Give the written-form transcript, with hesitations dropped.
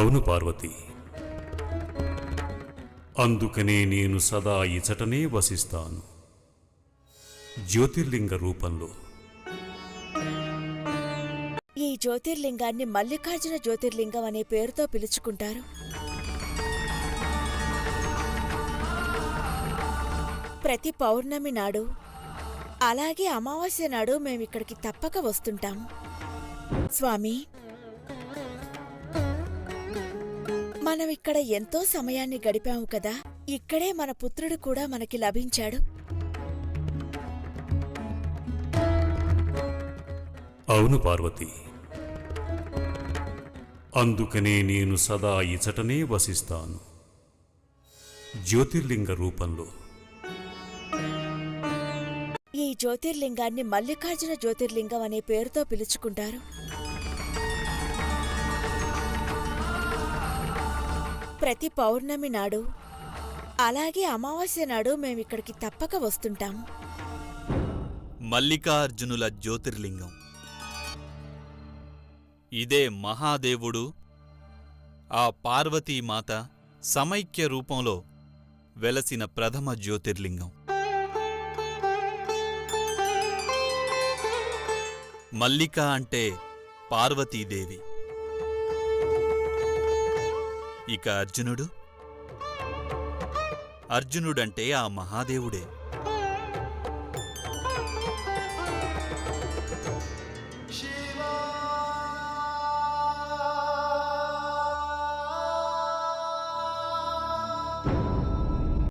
అవును పార్వతి, అందుకనే నేను సదా ఇచటనే వసిస్తాను, జ్యోతిర్లింగ రూపంలో. ఈ జ్యోతిర్లింగాన్ని మల్లికార్జున జ్యోతిర్లింగం అనే పేరుతో పిలుచుకుంటారు. ప్రతి పౌర్ణమి నాడు అలాగే అమావాస్య నాడు మేమిక్కడికి తప్పక వస్తుంటాం. స్వామి, మనం ఇక్కడ ఎంతో సమయాన్ని గడిపాము కదా, ఇక్కడే మన పుత్రుడు కూడా మనకి లభించాడు. అవును పార్వతి, అందుకనే నేను సదా ఇచటనే వసిస్తాను, జ్యోతిర్లింగ రూపంలో. ఈ జ్యోతిర్లింగాన్ని మల్లికార్జున జ్యోతిర్లింగం అనే పేరుతో పిలుచుకుంటారు. ప్రతి పౌర్ణమి నాడు అలాగే అమావాస్య నాడు మేమిక్కడికి తప్పక వస్తుంటాం. మల్లికార్జునుల జ్యోతిర్లింగం. ఇదే మహాదేవుడు, ఆ పార్వతీమాత సమైక్య రూపంలో వెలసిన ప్రథమ జ్యోతిర్లింగం. మల్లిక అంటే పార్వతీదేవి. ఇక అర్జునుడంటే ఆ మహాదేవుడే.